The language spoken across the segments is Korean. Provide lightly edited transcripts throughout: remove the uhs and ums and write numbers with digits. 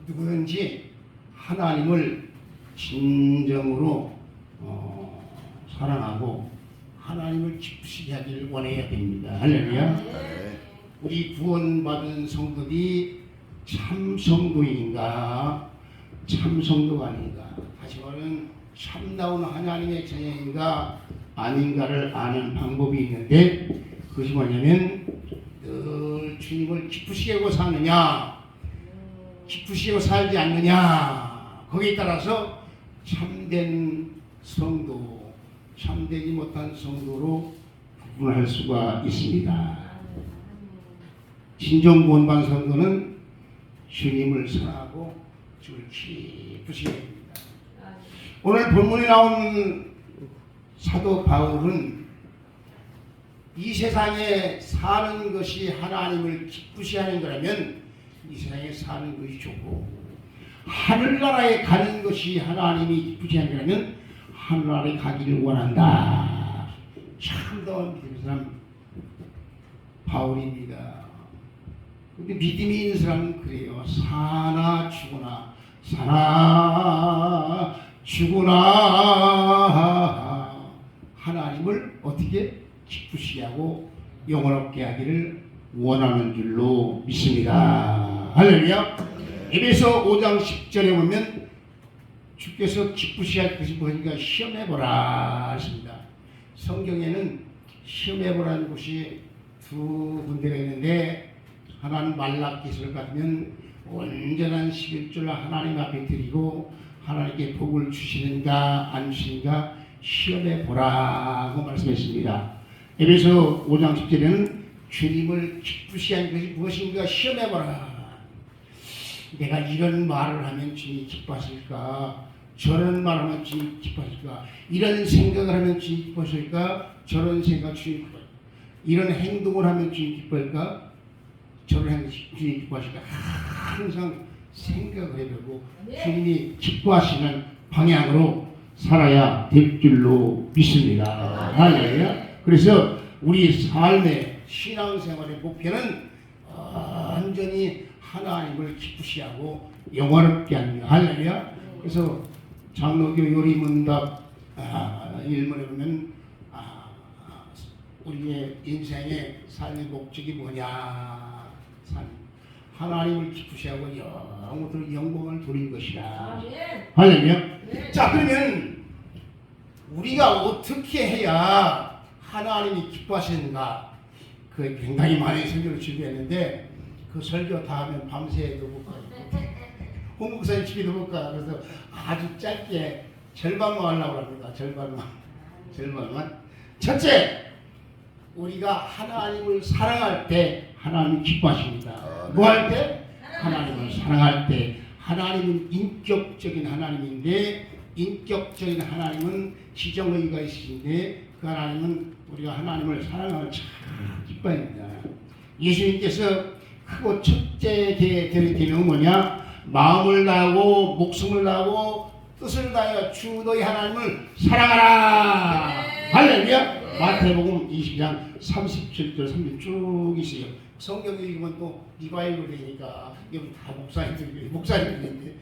누구든지 하나님을 진정으로 사랑하고 하나님을 기쁘시게 하기를 원해야 됩니다. 할렐루야. 네. 우리 구원받은 성도들이 참 성도인가 참 성도가 아닌가, 다시 말하면 참다운 하나님의 자녀인가 아닌가를 아는 방법이 있는데, 그것이 뭐냐면 늘 주님을 기쁘시게 하고 사느냐 기쁘시게 하고 살지 않느냐, 거기에 따라서 참된 성도, 참되지 못한 성도로 구분할 수가 있습니다. 진정 구원받은 성도는 주님을 사랑하고 주를 기쁘시게 합니다. 오늘 본문에 나온 사도 바울은 이 세상에 사는 것이 하나님을 기쁘시게 하는 거라면 이 세상에 사는 것이 좋고, 하늘나라에 가는 것이 하나님이 기쁘시게 하는 거라면 하늘나라에 가기를 원한다. 참다운 믿음의 사람 바울입니다. 근데 믿음이 있는 사람은 그래요. 사나 죽으나 사나 죽으나 하나님을 어떻게 기쁘시게 하고 영원롭게 하기를 원하는 줄로 믿습니다. 할렐루야. 에베소 5장 10절에 보면 주께서 기쁘시게 할 것이 뭐니까 시험해보라 하십니다. 성경에는 시험해보라는 곳이 두 군데가 있는데, 하나는 말라기서를 받으면 온전한 11조를 하나님 앞에 드리고 하나님께 복을 주시는가 안 주시는가 시험해 보라고 말씀했습니다. 에베소 5장 10절에는 주님을 기쁘시게 하는 것이 무엇인가 시험해 보라. 내가 이런 말을 하면 주님이 기뻐하실까, 저런 말을 하면 주님이 기뻐하실까, 이런 생각을 하면 주님이 기뻐하실까, 저런 생각 주님이 기뻐하실까, 이런 행동을 하면 주님이 기뻐할까, 저를 향해 주님이 기뻐하실까, 항상 생각을 해보고 주님이 기뻐하시는 방향으로 살아야 될 줄로 믿습니다. 할렐루야. 그래서 우리 삶의 신앙생활의 목표는 완전히 하나님을 기쁘시게 하고 영원롭게 합니다. 할렐루야. 그래서 장로교 요리문답 1문에 보면 우리의 인생의 삶의 목적이 뭐냐, 하나님을 기쁘시게 하고 영원토록 영광을 돌린 것이라. 할렐루야. 자, 그러면 우리가 어떻게 해야 하나님이 기뻐하시는가, 그 굉장히 많은 설교를 준비했는데 그 설교 다 하면 밤새도 못 가요. 홍 목사님 집에도 못 가. 그래서 아주 짧게 절반만 하려고 합니다. 절반만. 첫째, 우리가 하나님을 사랑할 때 하나님이 기뻐하십니다. 뭐 할 때? 하나님을 사랑할 때. 하나님은 인격적인 하나님인데, 인격적인 하나님은 지정의가 있으신데, 그 하나님은 우리가 하나님을 사랑하면 참 기뻐합니다. 예수님께서 크고 첫째 계명은 뭐냐? 마음을 다하고 목숨을 다하고 뜻을 다하여 주 너희 하나님을 사랑하라. 할렐루야. 마태복음 20장 37절 30절 쭉 있어요. 성경 읽으면 또 리바이벌 되니까 여기 다 목사님들인데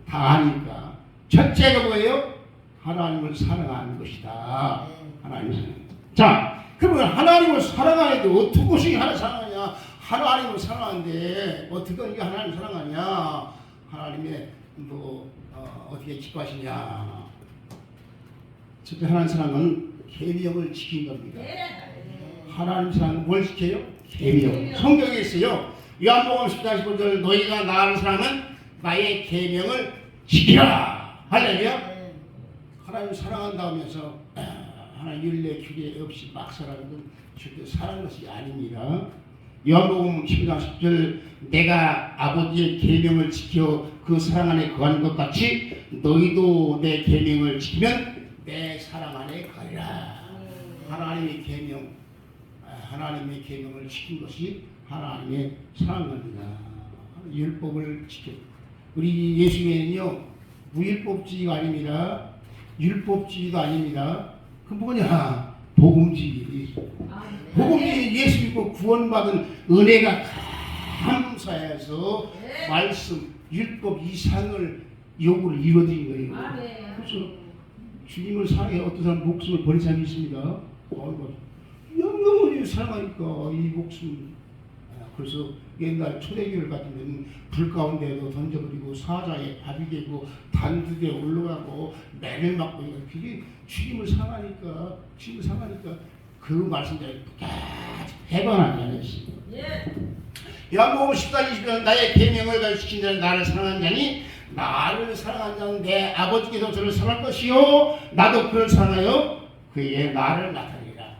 다 아니까. 첫째가 뭐예요? 하나님을 사랑하는 것이다. 하나님을 사랑. 자, 그러면 하나님을 사랑하는데 어떤 것이 하나님을 사랑하냐? 하나님을 사랑하는데 어떻게 하나님을 사랑하냐? 하나님의 어떻게 기뻐하시냐? 첫째, 하나님 사랑은 계명을 지킨 겁니다. 하나님 사랑은 뭘 지켜요? 계명. 성경에 있어요. 요한복음 10장 15절 너희가 나를 사랑하면 나의 계명을 지키라. 할렐루야. 하나님 사랑한다 하면서 하나님 율례 규례 없이 막 살아가는 건 절대 사랑하는 것이 아닙니다. 요한복음 10장 10절 내가 아버지의 계명을 지켜 그 사랑 안에 거하는 것 같이 너희도 내 계명을 지키면 내 사랑 안에 거하리라. 하나님의 계명, 하나님의 계명을 지킨 것이 하나님의 사랑입니다. 율법을 지켜. 우리 예수님은요 무율법주의가 아닙니다. 율법주의도 아닙니다. 그 뭐냐? 복음주의. 복음주의 예수 믿고 구원받은 은혜가 참 감사해서 네. 말씀 율법 이상을 요구를 이루어드린 거예요. 아, 네. 그래서 주님을 사랑해 어떤 사람 목숨을 버린 사람이 있습니다. 영영원히 사랑하니까 이 목숨. 그래서 옛날 초대교회를 같으면 불 가운데도 던져버리고 사자에 밥이 되고 단두대에 올라가고 매를 맞고 그게 주님을 사랑하니까 그 말씀대로 끝까지 배반하지 않았습니다. 예. 요한복음 14장 20절 나의 계명을 가르치신 자는 나를 사랑하는 자니 나를 사랑하는 자는 내 아버지께서 저를 사랑할 것이요 나도 그를 사랑하여 그의 나를 나타내리라.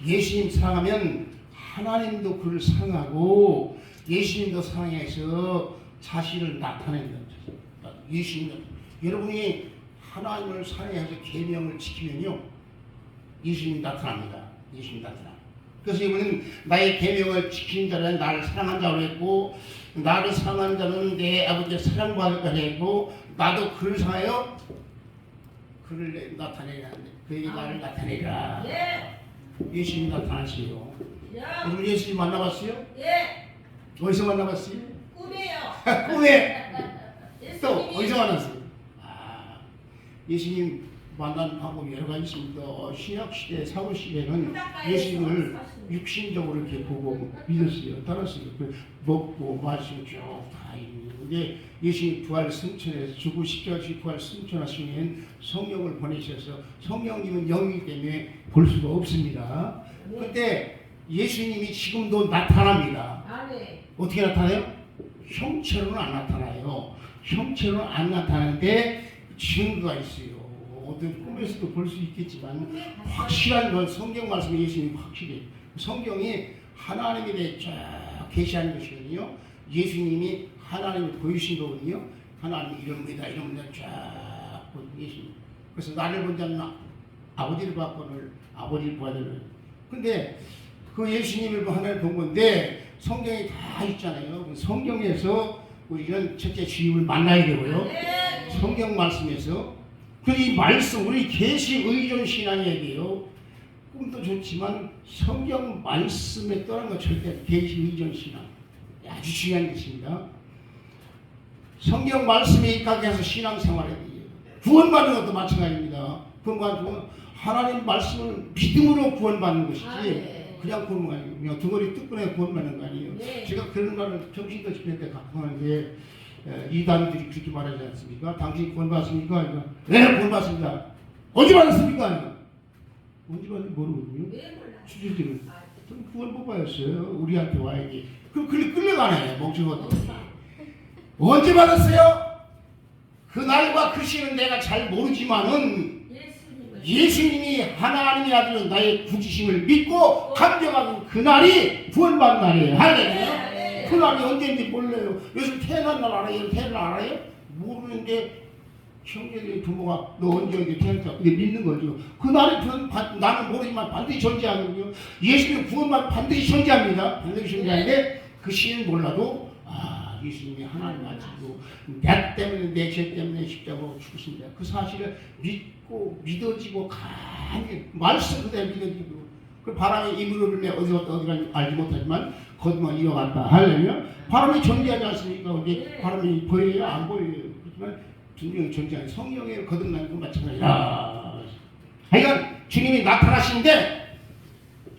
예수님 사랑하면 하나님도 그를 사랑하고 예수님도 사랑해서 자신을 나타낸다. 예수님도 여러분이 하나님을 사랑해서 계명을 지키면요 예수님이 나타납니다. 예수님이 나타나. 그래서 이번엔 나의 계명을 지키는 자는 나를 사랑한 자로 했고 나를 사랑한 자는 내 아버지의 사랑받을 자로 했고 나도 그를 사랑하여 그를 나타내라. 그에게 나를 나타내라. 예. 예수님이 나타나세요. 야. 여러분 예수님 만나봤어요? 예. 어디서 만나봤어요? 꿈이에요. 꿈에. 또 예수님이- 어디서 만났어요? 예수님 만난 방법이 여러 가지 있습니다. 신약시대 사도시대는 예수님을 육신적으로 이렇게 보고 믿었어요. 따랐어요. 먹고 마시고 쭉 다 있는데 예수님 부활 승천해서 죽고 십자가시 부활 승천하시면 성령을 보내셔서 성령님은 영이기 때문에 볼 수가 없습니다. 그런데 예수님이 지금도 나타납니다. 아, 네. 어떻게 나타나요? 형체로는 안 나타나요. 형체로는 안 나타나는데 증거가 있어요. 어떤 꿈에서도 볼 수 있겠지만 확실한 건 성경 말씀에 예수님이 확실해요. 성경이 하나님에 대해 쫙 계시하는 것이거든요. 예수님이 하나님을 보이신 거거든요. 하나님 이름이다 쫙 보여준 예수님. 그래서 나를 본 자는 아버지를 봤거늘 아버지를 보아들을. 근데 그 예수님을 하나를 본 건데 성경에 다 있잖아요. 성경에서 우리는 첫째 주님을 만나야 되고요. 성경 말씀에서 그 이 말씀 우리 계시 의존 신앙이어야 돼요. 꿈도 좋지만 성경 말씀에 떠난 건 절대 계시 의존 신앙 아주 중요한 것입니다. 성경 말씀에 입각해서 신앙생활해야 돼요. 구원받는 것도 마찬가지입니다. 구원받는 하나님 말씀을 믿음으로 구원받는 것이지 그냥 구원받는 거 아니에요. 그냥 덩어리 뜯고내 구원받는 거 아니에요. 제가 그런 말을 정신도 집회 때 갖고 하는데 이단들이 그렇게 말하지 않습니까? 당신 구원받았습니까? 네, 구원받았습니다. 언제 받았습니까? 언제 받았는지 모르거든요. 주주들은 그럼 구원 못 받았어요. 우리한테 와야지. 그럼 끌려가네, 멍청어들. 언제 받았어요? 그날과 그 시는 내가 잘 모르지만은 예수님이 하나님의 아들 나의 구주심을 믿고 감격하는 그날이 구원받는 날이에요. 할렐루야. 그날이 언제인지 몰라요. 요즘 태어난 날 알아요? 태어난 날 알아요? 모르는데 형제들이 부모가 너 언제 태어났다. 근데 믿는 거죠. 그날이 나는 모르지만 반드시 존재하거든요. 예수님 구원만 반드시 존재합니다. 반드시 존재하는데 그 시는 몰라도 예수님이 하나님 아들이고 내 때문에 내 죄 때문에 십자가로 죽으신다. 그 사실을 믿고 믿어지고 간이 말씀 그대로 믿어지고 그 바람이 이물을 불며 어디서 어디가 알지 못하지만 거듭만 이어갔다 하려면 바람이 존재하지 않습니까? 근데 바람이 보여요? 안 보여요? 그렇지만 분명히 존재하는 성령의 거듭나는 건 마찬가지라. 하여간 주님이 나타나시는데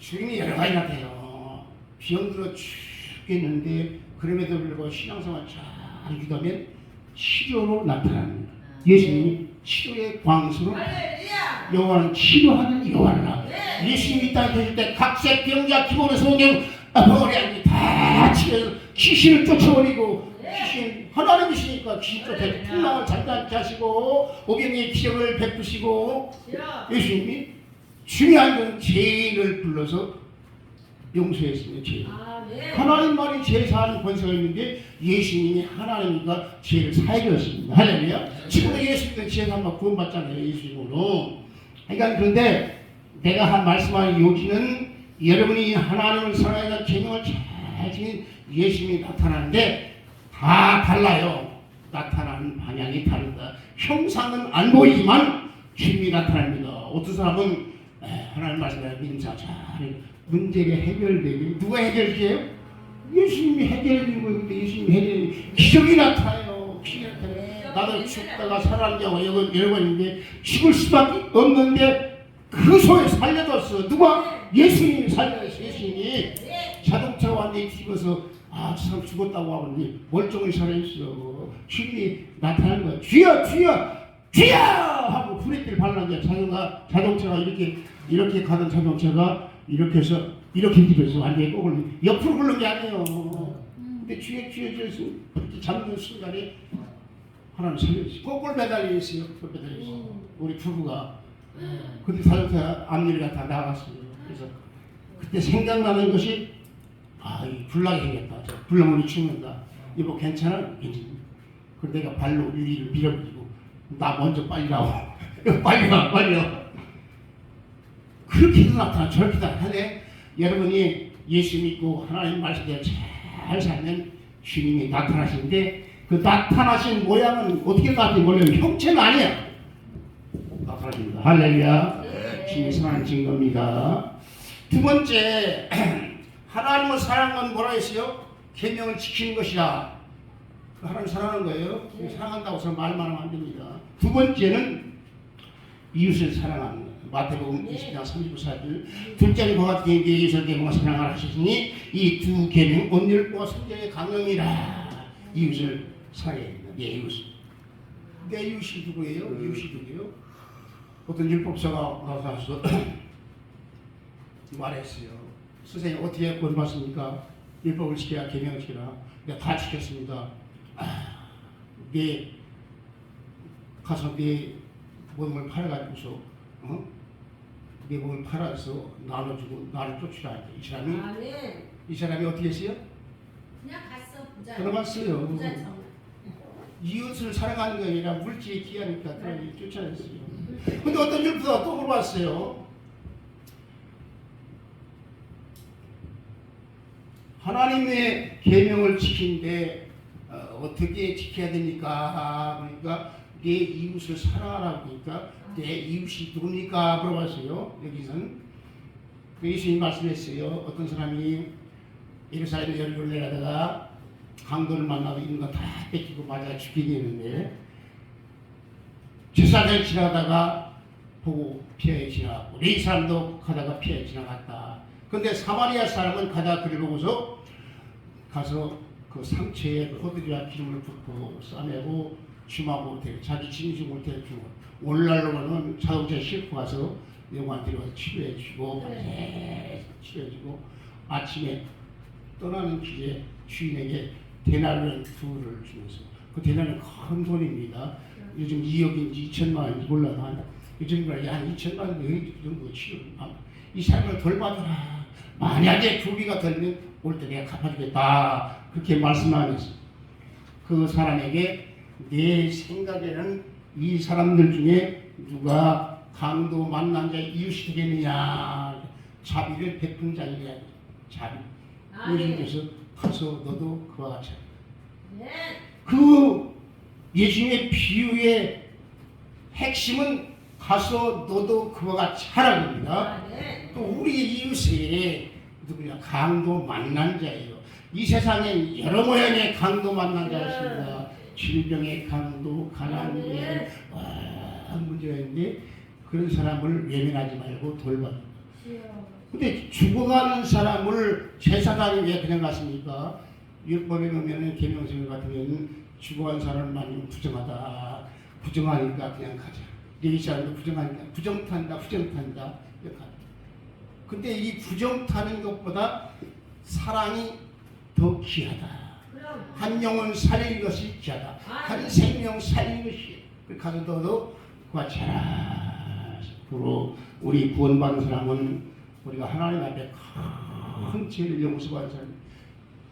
주님이 여러 가지 나타나요. 병들어 죽겠는데 그럼에도 불구하고 신앙생활 잘 유지하면 치료로 나타납니다. 예수님이 치료의 광수로 여호와는 치료하는 여호와라. 예수님이 이 땅에 계실 때 각색 병자 기본의 성경 병원에 앉아 다 치료해서 귀신을 쫓아버리고 귀신 하나님이시니까 귀신 쫓아서 풍랑을 잠잠케 하시고 오병이의 기적을 베푸시고 예수님이 중요한 건 죄인을 불러서 용서했습니다. 죄인. 하나님만이 죄 사하는 권세가 있는데 예수님이 하나님과 죄를 사해 주었습니다. 할렐루야. 지금도 예수님은 죄 사함과 구원받잖아요. 예수님으로. 그러니까 그런데 내가 한 말씀하는 요지는 여러분이 하나님을 사랑하는 계명을 잘 지킨 예수님이 나타나는데 다 달라요. 나타나는 방향이 다르다. 형상은 안 보이지만 주님이 나타납니다. 어떤 사람은 하나님 말씀에 믿음사 잘 문제가 해결되고 누가 해결해요? 예수님이 해결해 주는 거예요. 근데 예수님이 해결해 기적이 나타나요. 기적이 나타나요. 나도 죽다가 살아난 자가 여러 번 있는데 죽을 수밖에 없는데 그 속에 살려줬어. 누가? 예수님이 살려줬어. 예수님이 자동차가 왔는데 뒤집어서 저 사람 죽었다고 하는데 멀쩡히 살아있어. 주님이 나타나는 거야. 주여 주여 주여 하고 브레이크를 밟는데 자동차가 이렇게 가던 자동차가 이렇게 해서 이렇게 뒤집어서 완전히 꼬을 옆으로 굴른 게 아니에요. 근데 주여 주여 주여 이렇게 잡는 순간에 하나님 살려주세요. 거꾸로 매달려 있어요. 거꾸로 매달려 있어요. 우리 부부가. 근데 자동차 앞유리가 다 나갔어요. 그래서 그때 생각나는 것이 이 불나게 생겼다. 저 불나물이 죽는다. 이거 괜찮아? 괜찮아. 그래서 내가 발로 유리를 밀어버리고 나 먼저 빨리 나와. 빨리 와 빨리 와. 그렇게도 나타나 저렇게도 나타나네. 여러분이 예수 믿고 하나님 말씀대로 잘 살면 주님이 나타나시는데 그 나타나신 모양은 어떻게 나타나는지 몰라요. 형체는 아니야. 나타나십니다. 할렐루야. 주님이 사랑하는 증거입니다. 두 번째 하나님을 사랑하는 건 뭐라 했어요? 계명을 지키는 것이다. 하나님 사랑하는 거예요. 사랑한다고 해서 말만 하면 안 됩니다. 두 번째는 이웃을 사랑하는 거예요. 마태복음 20장 39절 둘째는 그와 같은 이웃을 계명을 사랑하라 하시니 이 두 계명 언율과 성경의 강령이라. 이웃을 사랑해야 됩니다. 내 이웃. 내 이웃이 누구예요? 이웃이 누구예요? 어떤 율법사가 나와서 말했어요. 선생님 어떻게 구원받습니까? 율법을 지켜야 계명을 지켜라. 내가 다 지켰습니다. 가서 내 몸을 팔아가지고서 내 몸을 팔아서 나눠주고 나를 쫓으라. 이 사람이 어떻게 했어요? 그냥 갔어. 부자. 들어갔어요. 부자처럼. 이웃을 사랑하는 게 아니라 물질이 귀하니까 쫓아냈어요. 근데 어떤 율법사가 또 물어봤어요. 하나님의 계명을 지키는데 어떻게 지켜야 됩니까? 그러니까 내 이웃을 사랑하라고 그러니까 내 이웃이 누굽니까? 물어봤어요. 여기서는 예수님이 말씀했어요. 어떤 사람이 예루살렘 여리고를 내려다가 강도를 만나고 있는 거 다 뺏기고 맞아 죽이게 되는데 제사장이 지나가다가 보고 피해 지나갔고 이 사람도 가다가 피해 지나갔다. 그런데 사마리아 사람은 가다가 그를 보고서 가서 그 상처에 포도주와 기름을 붓고 싸매고 줌하고 자기 진심을 대주고 오늘날로는 자동차에 싣고 가서 영화한테 와서 치료해주고 치료해주고 아침에 떠나는 길에 주인에게 데나리온 둘을 주면서 그 데나리온 큰 돈입니다. 요즘 2억인지 2천만 원인지 몰라도 요즘 한 2천만 원 정도 치료. 이 사람을 돌봐주라. 만약에 부비가 들면 올 때 내가 갚아주겠다. 그렇게 말씀하면서 그 사람에게 내 생각에는 이 사람들 중에 누가 강도 만난 자의 이웃이 되겠느냐. 자비를 베푼 자이냐. 자비. 예수님께서 가서 너도 그와 같이 그 예수님의 비유의 핵심은 가서 너도 그와 같이 하라고 합니다. 또 우리 이웃이 누구냐? 강도 만난 자예요. 이 세상에 여러 모양의 강도 만난 자가 있습니다. 질병의 강도, 가난의 문제가 있는데 그런 사람을 외면하지 말고 돌봐야 합니다. 근데 죽어가는 사람을 제사장이 왜 그냥 갔습니까? 율법에 보면 계명성 같으면 죽어간 사람을 만나면 부정하다. 부정하니까 그냥 가자. 이 사람도 부정하니까 부정탄다. 이렇게 합니다. 근데 이 부정타는 것보다 사랑이 더 귀하다. 한 영혼 살리는 것이 귀하다. 한 생명 살리는 것이 가서 너도 그와 잘하. 그리고 우리 구원받은 사람은 우리가 하나님 앞에 큰 죄를 용서받은 사람,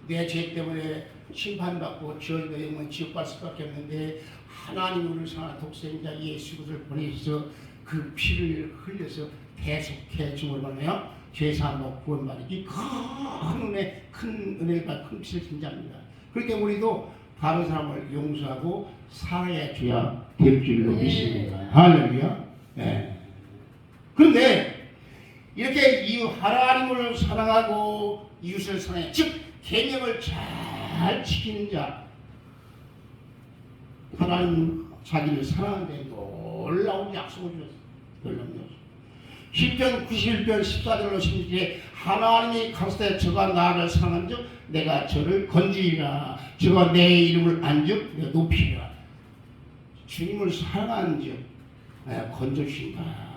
내 죄 때문에 심판받고 저희가 영원 지옥 갈 수밖에 없는데 하나님을 사랑하는 독생자 예수 그리스도를 보내셔서 그 피를 흘려서 대속해 줌을 받나요? 죄사함과 구원받기 큰 은혜, 큰 은혜가 큰 피를 진짜입니다. 그렇게 우리도 다른 사람을 용서하고 살아야 줘야 될 줄로 믿습니다. 할렐루야. 네. 그런데 이렇게 하나님을 사랑하고 이웃을 사랑해, 즉 계명을 잘 지키는 자, 하나님 자기를 사랑하는데 놀라운 약속을 주셨어요. 놀라운 약속. 시편 91편 14절로 16절에 하나님이 가로되 저가 나를 사랑한즉 내가 저를 건지리라. 저가 내 이름을 안즉 내가 높이리라. 주님을 사랑한즉 건져주신다.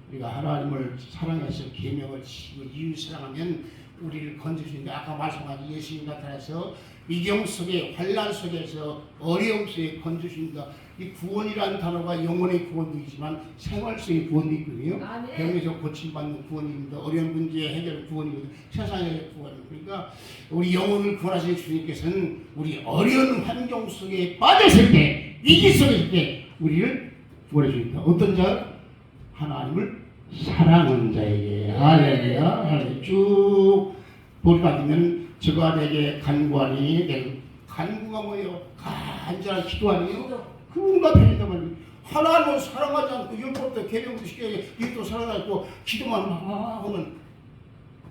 우리가 하나님을 사랑해서 계명을 지키고 이웃 사랑하면 우리를 건져주신다. 아까 말씀하신 예수님 나타나서 위경 속에 환난 속에서 어려움 속에 건져주신다. 이 구원이라는 단어가 영혼의 구원도 있지만 생활 속의 구원도 있거든요. 병에서 고침받는 구원입니다. 어려운 문제 해결 구원이거든요. 세상의 구원. 그러니까 우리 영혼을 구원하신 주님께서는 우리 어려운 환경 속에 빠졌을 때, 위기 속에 있을 때 우리를 구원해 주신다. 어떤 자? 하나님을 사랑하는 자에게. 할렐루야. 할렐루야. 쭉 보니까 되면 저가 내게 간구하니, 내가 간구가 뭐예요? 간절한 기도하니요. 그가 되는다 말이에요. 하나님을 사랑하지 않고 율법도 계명도 시켜야 이것도 사랑하고 기도만 하면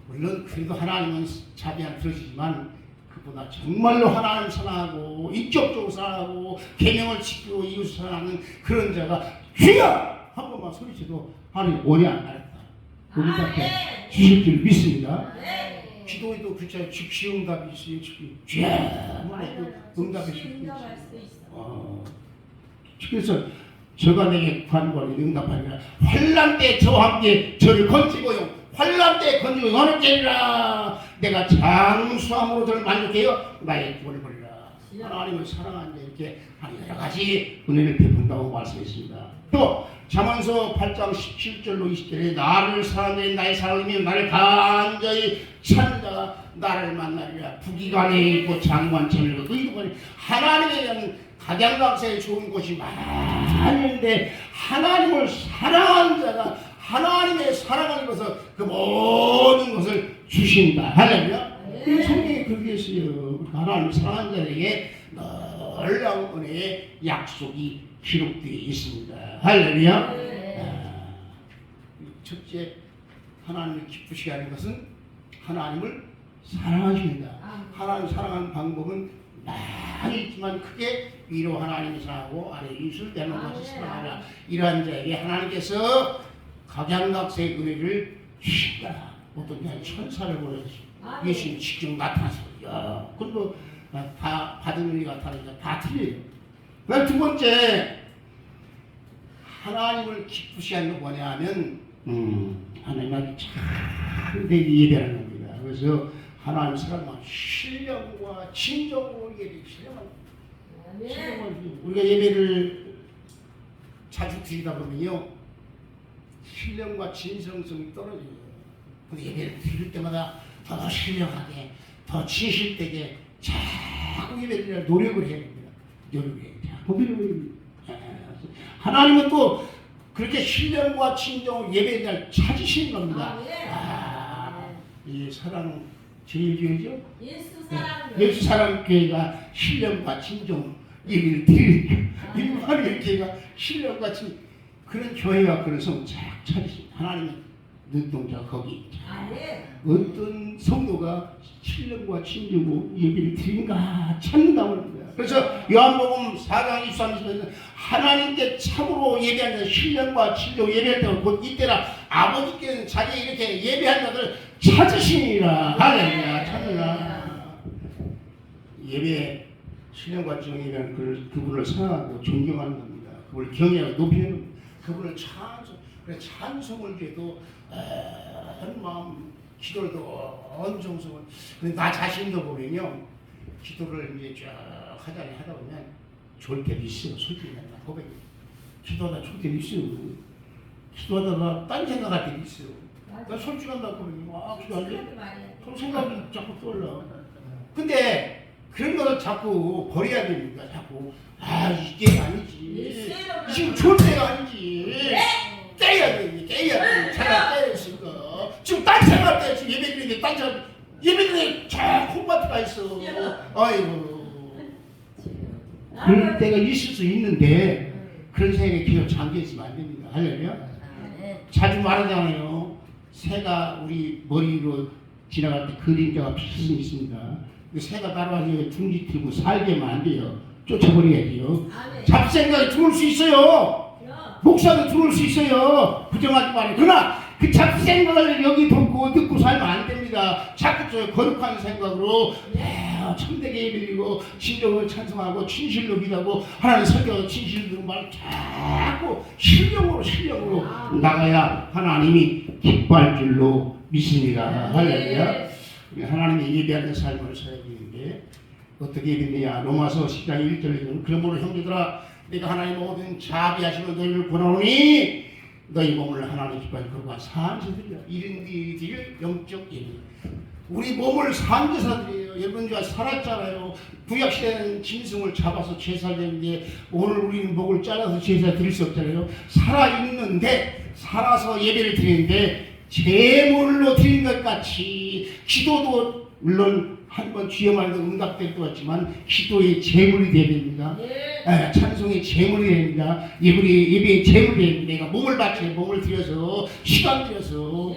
물론 그래도 하나님은 자비한 들으시지만 그보다 정말로 하나님을 사랑하고 인격적으로 사랑하고 계명을 지키고 이웃을 사랑하는 그런 자가 주여! 한 번만 소리쳐도 하나님 오래 안 가렸다. 우리한테 주실 줄 믿습니다. 기도에도 그렇잖아요. 즉시 응답이 있어요. 주여! 응답이 있어요. 그래서 저가 내게 간구하니 응답하리라. 환난 때 저와 함께 저를 건지고요. 환난 때 건지고 어느 때리라. 내가 장수함으로 저를 만족해요. 나의 구원을 버리라. 하나님을 사랑하는 데 이렇게 여러 가지 은혜를 베푼다고 말씀했습니다. 또 잠언서 8장 17절로 20절에 나를 사랑하는 나의 사랑이며 나를 간절히 찾는 자가 나를 만나리라. 부귀간에 있고 장관처럼 의도가 하나님에 대한 각양각색에 좋은 곳이 많은데 하나님을 사랑하는 자가 하나님의 사랑을 입어서 그 모든 것을 주신다. 할렐루야. 이 성경에 그렇게 했어요. 하나님을 사랑하는 자에게 놀라운 은혜의 약속이 기록되어 있습니다. 할렐루야. 첫째, 하나님을 기쁘시게 하는 것은 하나님을 사랑하십니다. 하나님을 사랑하는 방법은 많이 있지만 크게 위로 하나님을 사랑하고 아래 이웃을 내 몸같이 사랑하라. 이러한 자에게 하나님께서 각양각색의 은혜를 주신다. 어떤 자는 천사를 보내주시고 예수님 직접 나타나서 그리고 다 받은 은혜가 다르니까 다 틀려요. 그다음 두 번째, 하나님을 기쁘시게 하는 거 뭐냐 하면 하나님을 참되게 예배하는 겁니다. 그래서 하나님 사랑과 신령과 진정으로 예배, 신령을 우리가 예배를 자주 드리다 보면요 신령과 진정성이 떨어져요. 근데 예배를 드릴 때마다 더 신령하게, 더 진실되게 자꾸 예배를 노력을 해야 됩니다. 노력을 해야 돼요. 하나님은 또 그렇게 신령과 진정을 예배를 찾으시는 겁니다. 이 사랑 제일 교회죠? 예수 사랑 교회가 신령과 진정 예배를 드리는 일반의 교회가 신령과 진정 그런 교회와 그런 성 찾으십니다. 하나님은 눈동자 거기 어떤 성도가 신령과 진정으로 예배를 드리는가 찾는다고 합니다. 그래서 요한복음 4장 23절에는 하나님께 참으로 예배하는 신령과 진정 예배할 때가 곧 이때라. 아버지께서는 자기 이렇게 예배한 자들을 찾으시니라. 할렐루야. 찾으라. 예배 신령과 진정 예배하는 그분을 사랑하고 존경하는 겁니다. 그분을 경외하고 높이는 겁니다. 그분을 찬송을 해도 온 마음 기도를 온 정성을. 근데 나 자신도 보면요 기도를 이제 쫙 하다 보면 좋을 때도 있어요. 솔직히 나 고백해. 기도하다 좋을 때도 있어요. 기도하다가 딴 생각할 때도 있어요. 나 솔직한다고 그러면 기도하는데 생각이 자꾸 떠올라. 근데 그런 거를 자꾸 버려야 됩니다. 자꾸 이게 아니지. 지금 좋을 때가 아니지. 떼야 돼. 잘 떼였으니까. 지금 딴 생각할 때 지금 예배 드리는데 딴 생각 예배 드리는데 저 콩밭가 있어. 아이고. 그럴 때가 있을 수 있는데 그런 생각에 계속 잠겨있으면 안 됩니다. 할렐루야. 자주 말하잖아요. 새가 우리 머리로 지나갈 때 그림자가 비스듬히 있습니다. 새가 따라와서 둥지 틀고 살게만 안 돼요. 쫓아버려야지요. 아멘. 잡생각이 들어올 수 있어요. 야. 목사도 들어올 수 있어요. 부정하지 말아요. 그러나 그 잡생각을 여기 듣고 살면 안 됩니다. 자꾸 저 거룩한 생각으로 참되게 예배드리고 진정을 찬송하고 진실로 기도하고 하나님 설교하고 진실로 듣는 말 자꾸 신령으로 나가야 하나님이 기뻐할 줄로 믿습니다. 할렐루야. 하나님의 예배하는 삶을 살아야 되는데 어떻게 예배느냐. 로마서 10장 1절에 그러므로 형제들아 내가 하나님 모든 자비하시는 너희를 권하오니 너희 몸을 하나님 기뻐하는 거룩한 산제들이야. 이런 일들 영적 예배. 우리 몸을 산제사들이에요. 여러분 저 살았잖아요. 구약시대는 짐승을 잡아서 제사드리는데 오늘 우리는 목을 잘라서 제사 드릴 수 없잖아요. 살아있는데 살아서 예배를 드리는데 제물로 드린 것 같이 기도도 물론 한번 주여 말도 응답될 것 같지만 기도의 제물이 되어야 됩니다. 찬송의 제물이 됩니다. 예배의 제물이 됩니다. 내가 몸을 바쳐 몸을 들여서 시간 들여서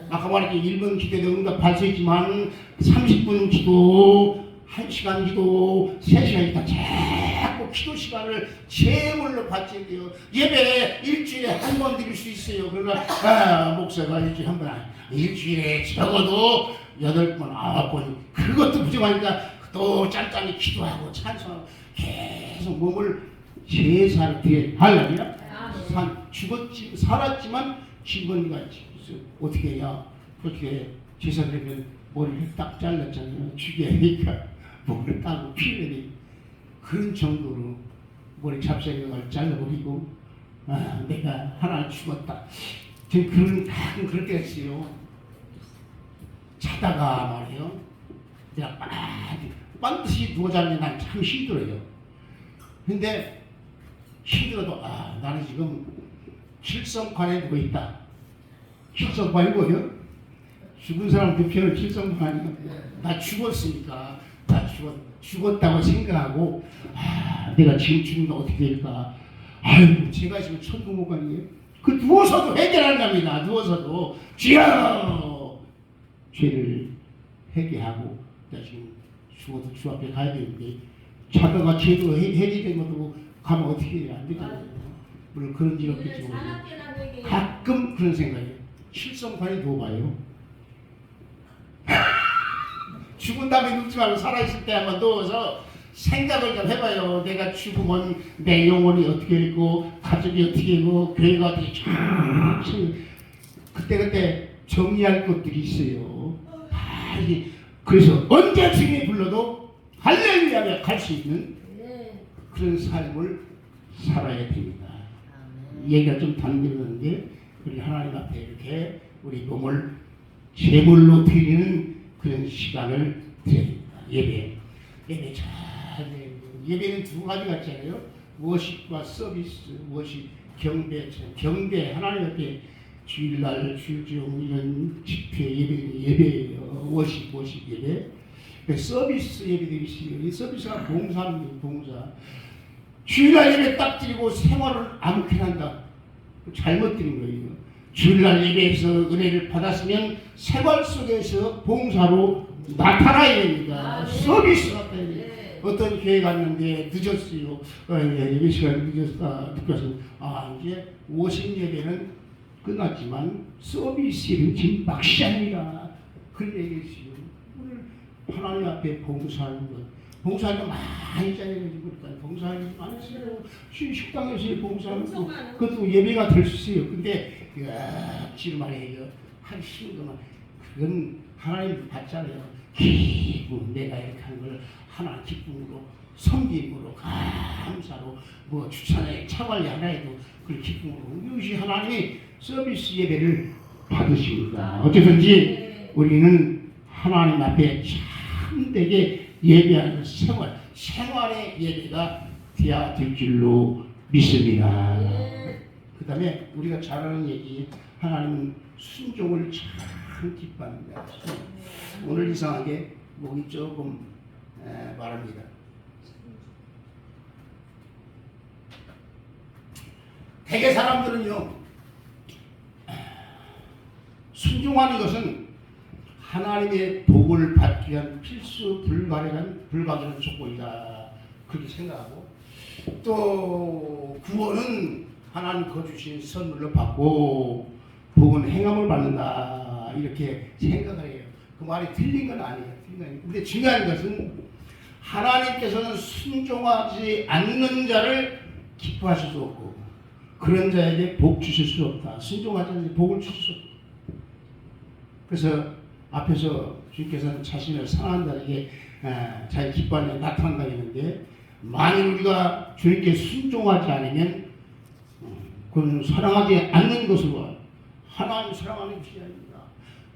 아까 말했죠. 1분 기도에도 응답할 수 있지만 30분 기도 1시간 기도 3시간 기도 자꾸 기도 시간을 제물로 바쳐야 돼요. 예배 일주일에 한 번 드릴 수 있어요. 그러나 목사가 일주일에 한 번 일주일에 적어도 8번 9번 그것도 부족하니까 또 짠짠이 기도하고 찬송하고 계속 몸을 제사로 드려야 할렐루야. 죽었지 살았지만 죽은이가 어떻게 해야 그렇게 제사 드리면 머리를 딱 잘랐잖아요. 죽여야 하니까 머리를 따고 피해야 돼. 그런 정도로 머리 잡생각을 잘라버리고 내가 하나 죽었다. 지금 가끔 그럴 때가 있어요. 자다가 말이에요. 내가 반드시 누워 자는데 난 참 힘들어요. 근데 힘들어도 나는 지금 칠성관에 누워 있다. 칠성관이 뭐예요? 죽은 사람 그 표현을 칠성관이요. 나 죽었으니까 나 죽었다고 생각하고 내가 지금 죽으면 어떻게 될까? 아유 제가 지금 천국목관이에요. 그 누워서도 해결한답니다. 누워서도 주여 죄를 회개하고 나 지금 죽어도 주 앞에 가야 되는데 자다가 죄도 해결된 것도 가면 어떻게 해야 안 되잖아요. 물론 그런 일 없겠지만 가끔 그런 생각이에요. 칠성관에 누워봐요. 죽은 다음에 눕지 말고 살아있을 때 한번 누워서 생각을 좀 해봐요. 내가 죽으면 내 영혼이 어떻게 되고 가족이 어떻게 되고 교회가 어떻게 그때 정리할 것들이 있어요. 다 이게 그래서 언제 주님이 불러도 할렐루야며 갈 수 있는 그런 삶을 살아야 됩니다. 얘기가 좀 단계였는데 우리 하나님 앞에 이렇게 우리 몸을 제물로 드리는 그런 시간을 드려야 됩니다. 예배 잘 해야 예배는 두 가지가 있잖아요. 워십과 서비스. 워십 경배 하나님 앞에 주일날 주중 이런 집회 예배예요. 워십 예배. 서비스 예배들이 있어요. 이 서비스가 봉사입니다. 봉사. 주일날 예배 딱 드리고 생활을 아무렇게나 한다. 잘못 드린 거예요. 주일날 예배에서 은혜를 받았으면 생활 속에서 봉사로 나타나야 됩니다. 서비스가 돼야 돼요. 어떤 교회 갔는데 늦었어요. 예배 시간이 늦었다. 늦어서 이제 오신 예배는 끝났지만 서비스 예배는 지금 막시합니다. 그런 얘기했어요. 오늘 하나님 앞에 봉사하는 것. 봉사할 때 많이 짜여가지고 그러니까 봉사할 때 많이 써요. 식당에서 봉사하는 거 그것도 예배가 될 수 있어요. 근데 지금 말이에요. 한 신경은 그건 하나님 받잖아요. 기쁨 내가 이렇게 하는 걸 하나 기쁨으로 섬김으로 감사로 뭐 주차장에 차관리 하나 해도 그 기쁨으로 이것이 하나님이 서비스 예배를 받으십니다. 어쨌든지 우리는 하나님 앞에 참되게 예배하는 생활의 예배가 되어야 될 줄로 믿습니다. 그 다음에 우리가 잘 아는 얘기 하나님은 순종을 참 기뻐합니다. 오늘 이상하게 목이 조금 말합니다. 대개 사람들은요 순종하는 것은 하나님의 복을 받기 위한 필수 불가결한 조건이다. 그렇게 생각하고 또 구원은 하나님 거주신 선물로 받고 복은 행함을 받는다. 이렇게 생각을 해요. 그 말이 틀린 건 아니에요. 근데 중요한 것은 하나님께서는 순종하지 않는 자를 기뻐하실 수 없고 그런 자에게 복 주실 수 없다. 순종하지 않는 자에게 복을 주실 수 없다. 그래서 앞에서 주님께서는 자신을 사랑하는 자에게 자기 기뻐하는 자 나타난다 했는데 만일 우리가 주님께 순종하지 않으면 그건 사랑하지 않는 것으로 하나님 사랑하는 것이 아닙니다.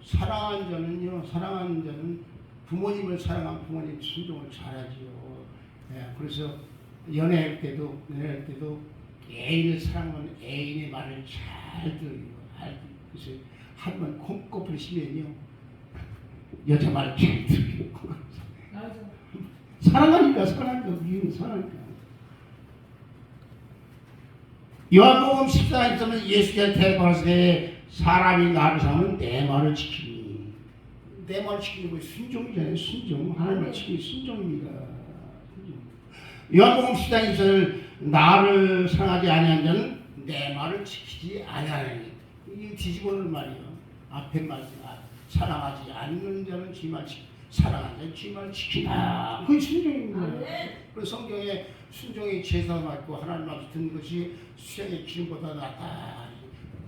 사랑하는 자는 부모님을 사랑한 부모님 순종을 잘하지요. 그래서 연애할 때도 애인을 사랑하는 애인의 말을 잘 들어요. 그래서 한번 콩꺼풀이 심면요 여자 말을 잘 들어요. 사랑하니까 우리는 사랑하니까. 요한복음 14장에서는 예수께서 대답하시되 사람이 나를 사랑하면 내 말을 지키니. 내 말을 지키는 거 순종이잖아요. 순종. 하나님을 지키는 순종입니다. 요한복음 14장에서 나를 사랑하지 아니한 자는 내 말을 지키지 아니하니. 이게 뒤집어놓은 말이에요. 앞에 말이 사랑하지 않는 자는 지 말 지키. 사랑하는 자는 지 말 지키나. 그게 순종입니다. 그래서 성경에 순종의 제사 받고 하나님 말씀 듣는 것이 수양의 기름보다 낫다.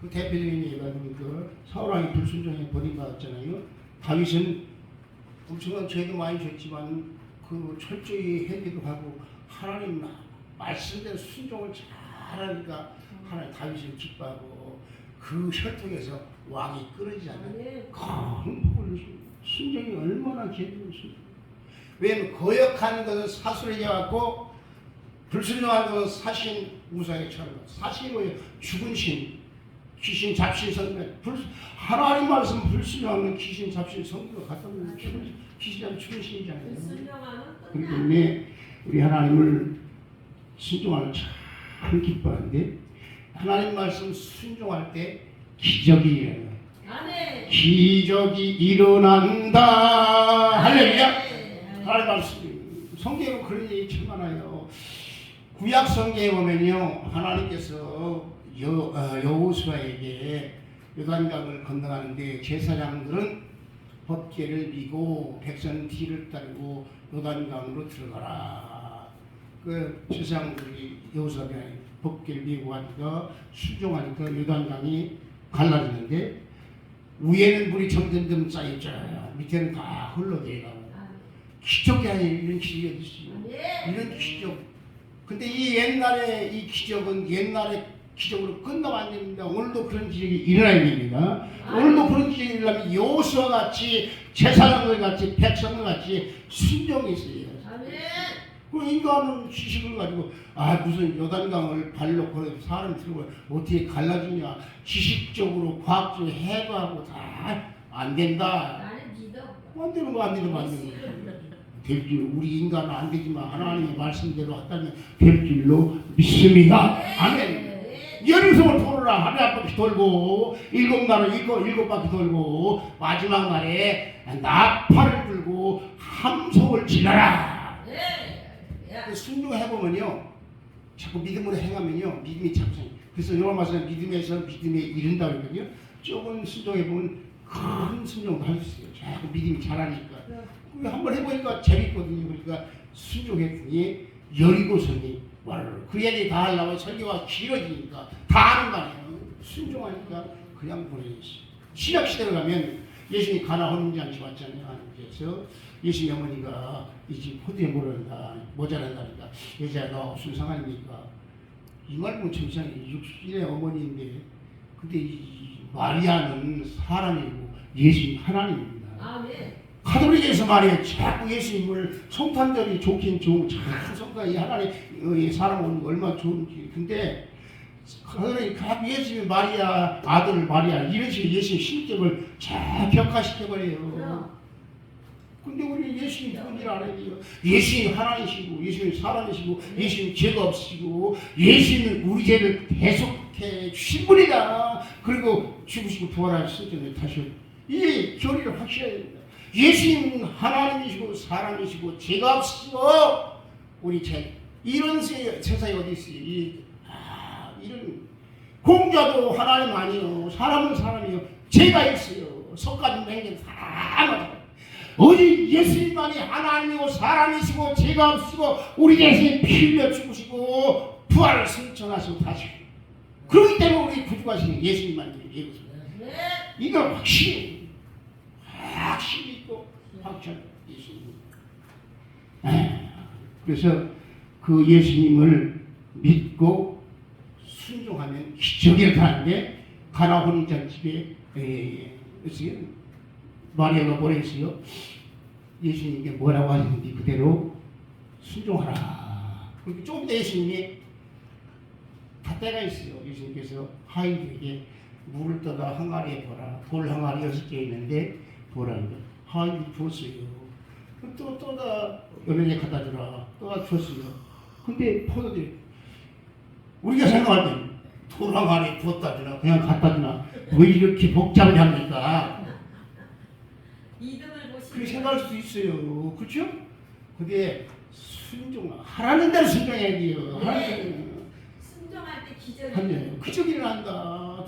그 대표적인 예가 그 사울왕이 불순종에 버림받았잖아요. 다윗은 엄청난 죄도 많이 졌지만 그 철저히 회개도 하고 하나님 말씀대로 순종을 잘하니까 하나님 다윗을 기뻐하고 그 혈통에서 왕이 끊어지지 않아요. 큰 복을 주십니다. 순종이 얼마나 귀한 순종. 왜냐하면 거역하는 것은 사술에게 왔고 불순종하는 것은 사신 우상에 처한 것. 사신이 뭐예요? 죽은 신, 귀신, 잡신, 성경. 하나님 말씀 불순종하는 귀신, 잡신, 성경과 같다는 귀신이란 죽은 신이잖아요. 그렇기 때문에 우리 하나님을 순종하는 참 기뻐하는데 하나님 말씀 순종할 때 기적이 일어나요. 기적이 일어난다. 할렐루야. 하나님 말씀 성경에 그런 얘기 참 많아요. 구약 성경에 보면요 하나님께서 여호수아에게 요단강을 건너가는데 제사장들은 법궤를 미고 백성 뒤를 따르고 요단강으로 들어가라. 그 제사장들이 여호수아가 법궤를 미고 하니까 순종하니까 요단강이 갈라지는데 위에는 물이 점점 쌓였잖아요. 밑에는 다 흘러내려가고. 기적이 아니에요. 이런 기적이 어디 있어요? 이런 기적. 근데 이 옛날에 이 기적은 옛날에 기적으로 끝나면 안 됩니다. 오늘도 그런 기적이 일어나야 됩니다. 오늘도 그런 기적이 일어나면 여호수아 같이 제사장들 같이 백성들 같이 순종이 있어요. 그 인간은 지식을 가지고 무슨 요단강을 발로 걸어 사람 들고 어떻게 갈라지냐 지식적으로 과학적으로 해부하고 다 안 된다. 안 되는 거 안 되는 거. 될 줄 우리 인간은 안 되지만 하나님의 말씀대로 한다면 될 줄로 믿습니다. 아멘. 여름성을 돌으라 하늘 한 바퀴 돌고 일곱 날을 일곱 바퀴 돌고 마지막 날에 나팔을 들고 함성을 질러라. 순종해보면요 자꾸 믿음으로 행하면요 믿음이 착상해요. 그래서 요한 말씀 믿음에서 믿음에 이른다 그러거든요. 조금 순종해보면 큰 순종도 할 수 있어요. 자꾸 믿음이 자라니까. 한번 해보니까 재밌거든요. 그러니까 순종했더니 여리고성이 말을 그 얘기 다 하려고 설교가 길어지니까 다 하는 거 아니에요. 순종하니까 그냥 보내줬어요. 신약시대로 가면 예수님이 가나 혼인잔치 왔잖아요. 그래서 예수님 어머니가 이 집 호두에 모자란다니까 여자가 순상하니까 이 말은 참 이상해. 60일의 어머니인데 근데 이 마리아는 사람이고 예수님 하나님입니다. 가톨릭에서 말이에요. 자꾸 예수님을 성탄절이 좋긴 좋은 자꾸 성탄 이 하나님 사람 오는 거 얼마나 좋은지. 근데 가톨릭이 자꾸 예수님 마리아 아들 마리아 이런 식으로 예수님 신격을 잘 격화시켜버려요. 근데 우리 예수님 누군지 알아야 돼요. 예수님 하나님이시고 예수님 사람이시고 예수님 죄가 없으시고 예수님은 우리 죄를 대속해 주신 분이다. 그리고 죽으시고 부활하신 분을 다시 이 교리를 확실해야 됩니다. 예수님 하나님이시고 사람이시고 죄가 없으시고 우리 죄 이런 세상에 어디 있어요? 이런 공자도 하나님 아니요 사람은 사람이요 죄가 있어요. 속가진 행전 다 맞아요. 오직 예수님만이 하나님이고 사람이시고 죄가 없으시고 우리 대신에 피 흘려 죽으시고 부활을 승천하시고 다시고 그렇기 때문에 우리 구주하시는 예수님만이 예수님. 이걸 확실히 있고 확실히 예수님. 그래서 그 예수님을 믿고 순종하면 기적이 나타나는데 가나 혼인잔치에 마리아가 뭐라 했어요? 예수님께 뭐라고 하시는지 그대로 순종하라. 그리고 조금 더 예수님이 다 때가 있어요. 예수님께서 하인들에게 물을 떠다 항아리에 보라. 돌 항아리 6개 있는데 보라는 거. 하인들이 줬어요. 또 떠다 연예에 갖다 주라. 떠다 줬어요. 근데 포도들이 우리가 생각할 때 돌 항아리에 줬다 주나 그냥 갖다 주나 왜 이렇게 복잡하게 합니까? 이득을 보시는 그렇게 생각할 수도 있어요. 그렇죠? 그게 하라는 대로 순종해야 돼요. 순종할 때 기적이 하면 기적이 일어난다.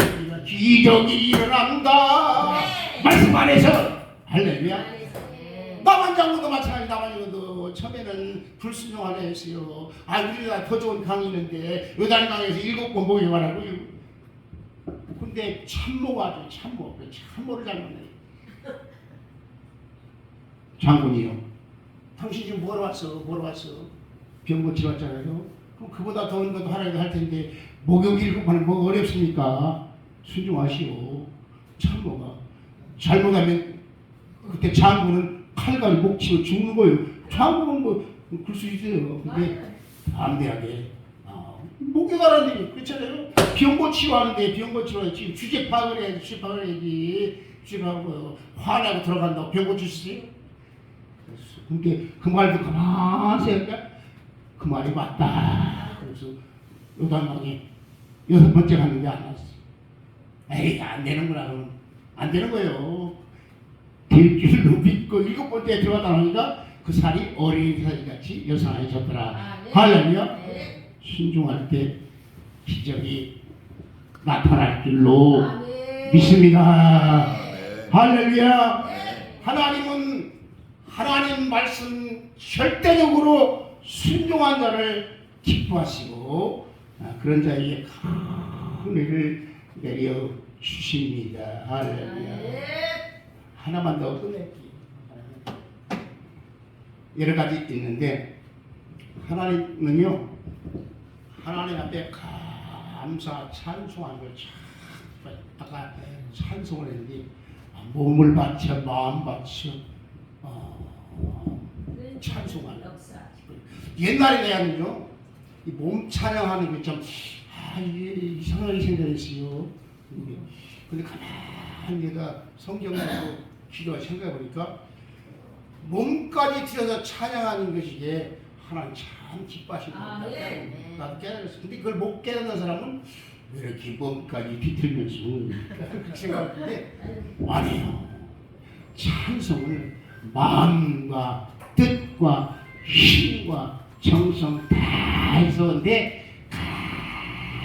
기적이 일어난다. 말씀 안에서 할렐루야. 남한장군도 마찬가지. 남한장군도 처음에는 불순종하려 했어요. 우리가 더 좋은 강이 있는데 요단강에서 7번 목욕하라고. 근데 참모가 참모를 잘못해요. 장군이요. 당신 지금 뭐하러 왔어? 병 고치러 왔잖아요. 그럼 그보다 더운 것도 하나님도 할 텐데 목욕 7번은 뭐 어렵습니까? 순종하시오. 참모가 잘못하면 그때 장군은 칼갈이 목 치고 죽는 거예요. 장군은 뭐 그럴 수 있어요. 근데 담대하게 목욕하라는 그렇잖아요. 병 고치러 하는데 병 고치러 지금 주제 파악을 해야지. 주제파하고 화나고 들어간다고 병 고칠 수 있어요? 근데 그 말도 가만히 생각해. 그 말이 맞다. 그래서 요단강에 6번째 갔는데 안 왔어. 에이 안 되는구나. 그러면 안 되는 거예요. 될 줄로 믿고 7번째에 들어가다 보니까 그 살이 어린이 살이같이 여성해졌더라. 할렐루야. 순종할 때 기적이 나타날 줄로 믿습니다. 할렐루야. 하나님은 하나님 말씀 절대적으로 순종한 자를 기뻐하시고 그런 자에게 큰 은혜를 내려 주십니다. 할렐루야. 하나만 더 끝낼게요. 여러 가지 있는데 하나님은요 하나님 앞에 감사 찬송하는 걸 참 아까 찬송을 했는데 몸을 바쳐 마음 바쳐 찬송하는 옛날에 내가는요 이 몸 찬양하는 게 좀 이게 이상하게 생각했어요. 근데 가만히 내가 성경으로 기도와 생각해 보니까 몸까지 들여서 찬양하는 것이 하나님 참 기뻐하신다. 나도 깨달았어. 근데 그걸 못 깨닫는 사람은 왜 이렇게 몸까지 뒤틀면서 그렇게 생각하는데 아니에요. 찬송을 마음과 뜻과 힘과 정성 다 해서인데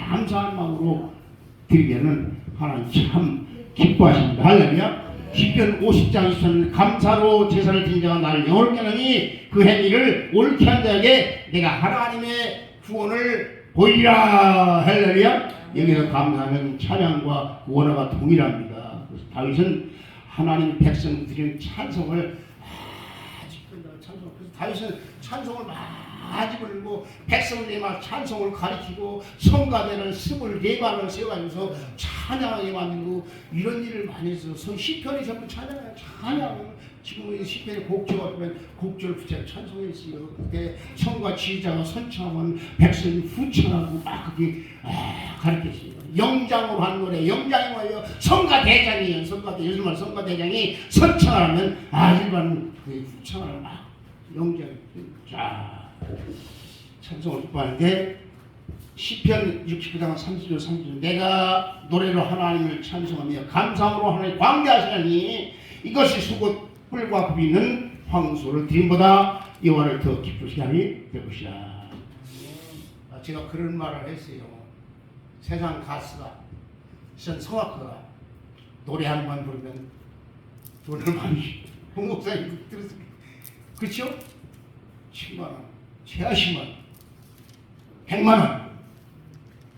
감사한 마음으로 드리면은 하나님 참 기뻐하십니다. 할렐루야. 시편 50장 20절 감사로 제사를 드린 자가 나를 영원케 하느니 그 행위를 옳게 한 자에게 내가 하나님의 구원을 보이리라. 할렐루야. 여기서 감사하는 찬양과 원어가 동일합니다. 그래서 다윗은 하나님 백성 드리는 찬송을 찬송. 그래서 다윗은 찬송을 많이 부르고 백성들이 막 찬송을 가리키고 성가대는 24반을 세워가면서 찬양하게 만들고 이런 일을 많이 해서 시편이 전부 찬양. 지금 시편의 곡조가 보면 곡조를 붙여 찬송했어요. 그때 성과 지휘자가 선창하면 백성이 후천하고 막 그게 가르쳤어요. 영장으로 한 노래, 영장이 뭐예요? 성가대장이에요. 요즘 말 성가대장이 선창하면 일반 그 후천을 막 영장. 자, 찬송을 기뻐하는데 시편 69장 30절 30절 내가 노래로 하나님을 찬송하며 감사함으로 하나님 광대하시나니 이것이 수고 뿔과 굽이 있는 황소를 드림보다 여호와를 더 기쁘시게 함이 될 것이라. 제가 그런 말을 했어요. 세상 가수가 성악가가 노래 한 번 부르면 돈을 많이 홍목사님 들었습니다. 그렇죠? 10만 원, 70만 원, 100만 원,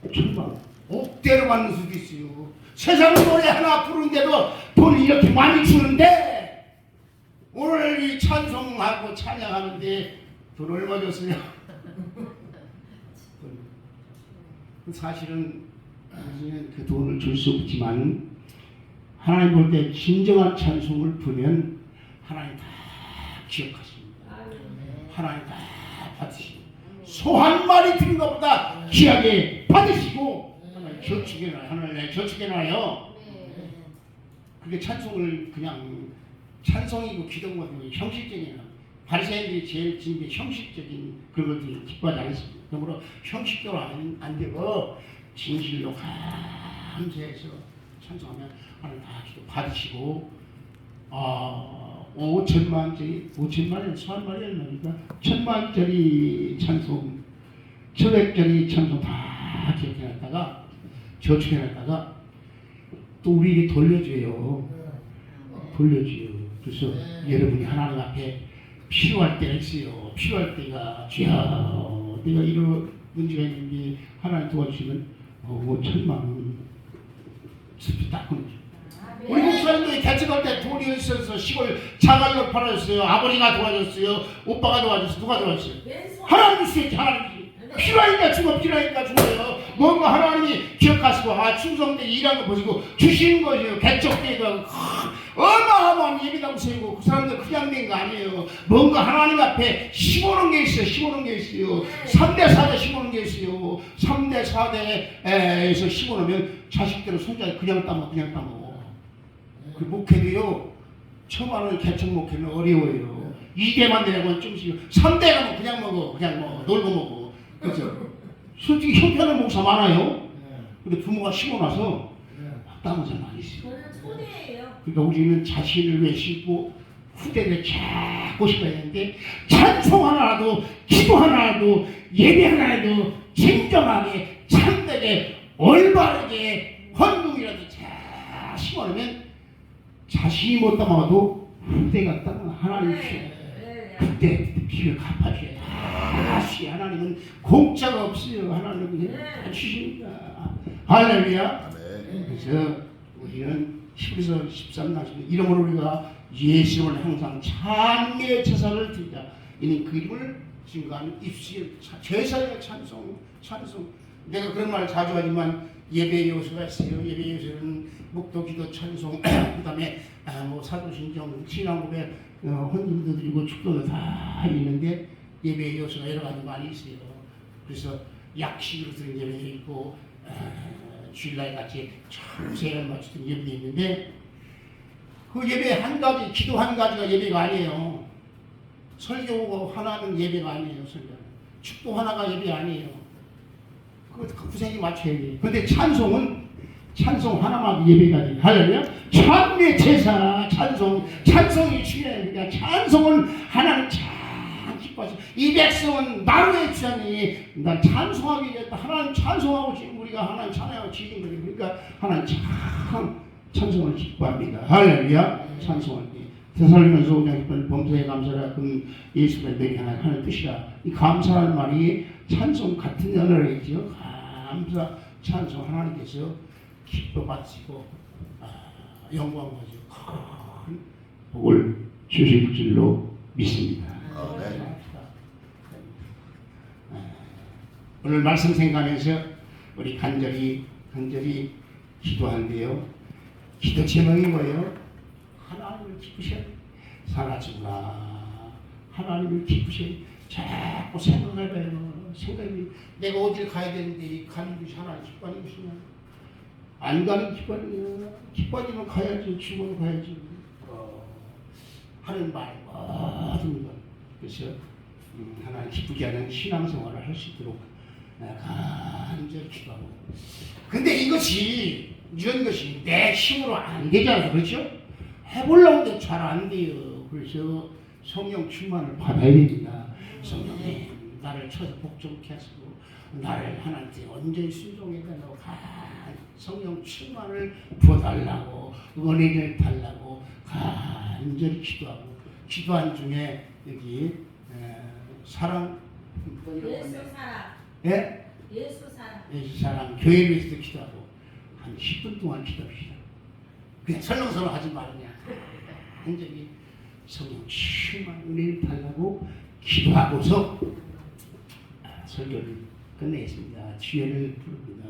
1000만 원, 억대로 받는 수도 있어요. 세상 노래 하나 부르는데도 돈 이렇게 많이 주는데 오늘 이 찬송하고 찬양하는데 돈 얼마 줬어요? 사실은 그 돈을 줄 수 없지만 하나님 볼 때 진정한 찬송을 부르면 하나님 다 기억하십니다. 하나님 다 받으시고 소 한 마리 드린 것보다 귀하게 받으시고 하나님 저축해놔요. 하나님 저축해놔요. 그게 찬송을 그냥 찬송이고 기도거든요. 형식적인 바리새인들이 제일 지금 형식적인 그런 것들이 기뻐하지 않습니다. 그러므로 형식적으로 안 되고 진실로 감사해서 찬송하면 하나님 다 기도 받으시고 5천만짜리 5천만원 1,000만원 얼마니까 1,000만짜리 찬송 1,100짜리 찬송 다 기억해놨다가 저축해놨다가 또 우리에게 돌려줘요. 그래서 여러분이 하나님 앞에 필요할 때가 있어요. 필요할 때가 주여 내가 이런 문제가 있는데 하나님 도와주시면 5천만 원 딱 끊어줘. 우리 목사님도 개척할 때 돈이 있어서 시골 자갈로 팔아줬어요. 아버지가 도와줬어요. 오빠가 도와줬어요. 누가 도와줬어요? 하나님 주시지. 하나님 필요하니까 주고 필요하니까 주고요. 뭔가 하나님이 기억하시고 충성되게 일하는 거 보시고 주시는 거예요. 개척 때도 어마어마한 예비당 세우고 그 사람들 그냥 낸 거 아니에요. 뭔가 하나님 앞에 심어놓은 게 있어요. 3대 4대 심어놓은 게 있어요. 3대 4대에서 심어놓으면 자식대로 손자에 그냥 따먹어. 그 목회도요. 처음 하는 개척 목회는 어려워요. 2대만 되려면 좀씩 3대 가면 그냥 먹어. 놀고 먹어. 그렇죠. 솔직히 형편없는 목사 많아요. 근데 부모가 심어놔서 따먹은 사람 많이 있어요. 저는 초대예요. 그러니까 우리는 자신을 위해 심고 후대를 찾고 싶어야 되는데 찬송 하나라도 기도 하나라도 예배 하나라도 진정하게 참되게 올바르게 헌금이라도 잘 심어놓으면 자신이 못 따먹어도 후대가 따먹어 하나님 주셔요. 그때 비를 갚아줘야 돼. 하나님은 공짜가 없어요. 하나님은 다 주십니다. 할렐루야. 그래서 우리는 히브리서 13장 이름으로 우리가 예수님을 항상 찬미의 제사를 드리자. 이는 그 이름을 증거하는 입술 제사의 찬송. 내가 그런 말 자주 하지만 예배 요소가 있어요. 예배 요소는 묵도, 기도, 찬송, 그다음에 사도신경, 신앙고백, 헌금도 드리고 축도도 다 있는데 예배 요소가 여러 가지 많이 있어요. 그래서 약식으로 드린 예배도 있고 주일날 같이 참새를 맞추던 예배도 있는데 그 예배 한 가지, 기도 한 가지가 예배가 아니에요. 설교 하나는 예배가 아니에요. 축도 하나가 예배 아니에요. 그것도 구색이 맞춰야 돼요. 그런데 찬송은 찬송 하나만 예배가 돼요. 할렐루야. 찬미의 제사, 찬송이 중요해요. 찬송은 하나는 참 기뻐하죠. 이 백성은 나를 주자니 난 찬송하기 위해 하나님 찬송하고 지금 우리가 하나님 찬양하고 지kin 거예요. 그러니까 하나님 참 찬송을 기뻐합니다. 할렐루야. 찬송할 때 데살로니가서 5장 10절 범사에 감사라 그 예수를 내게 하는 뜻이라. 이 감사라는 말이 찬송 같은 언어를 했죠. 감사 찬송 하나님께서 기뻐 받으시고 영광 받으시고 큰 복을 주실 줄로 믿습니다. 오늘 말씀 생각하면서 우리 간절히 기도하는데요. 기도 제목이 뭐예요? 하나님을 기쁘셔. 살아주구나. 하나님을 기쁘셔. 자꾸 생각해봐요. 생각이 내가 어딜 가야 되는데 가는 것이 하나님 기뻐하는 것이냐? 안 가는 기뻐하느냐? 기뻐하지면 가야지. 죽으면 가야지. 하는 말 모든 것. 그래서 하나님 기쁘게 하는 신앙생활을 할 수 있도록 간절히 기도하고. 근데 이런 것이 내 힘으로 안 되잖아요. 그렇죠? 해보려고 해도 잘 안 돼요. 그래서 성령 충만을 받아야 됩니다. 성령님 나를 쳐서 복종케 하시고 나를 하나님께 온전히 순종해 달라고 성령 충만을 부어달라고 은혜를 달라고 간절히 기도하고 기도한 중에 여기 사랑 예수 사랑. 예? 예수 사랑. 예수 사랑 교회를 위해서 기도하고 한 10분 동안 기도합시다. 그냥 설렁설렁 하지 말냐. 완전히 성령 충만 은혜를 달라고 기도하고서 설교를 끝내겠습니다. 주여를 부릅니다.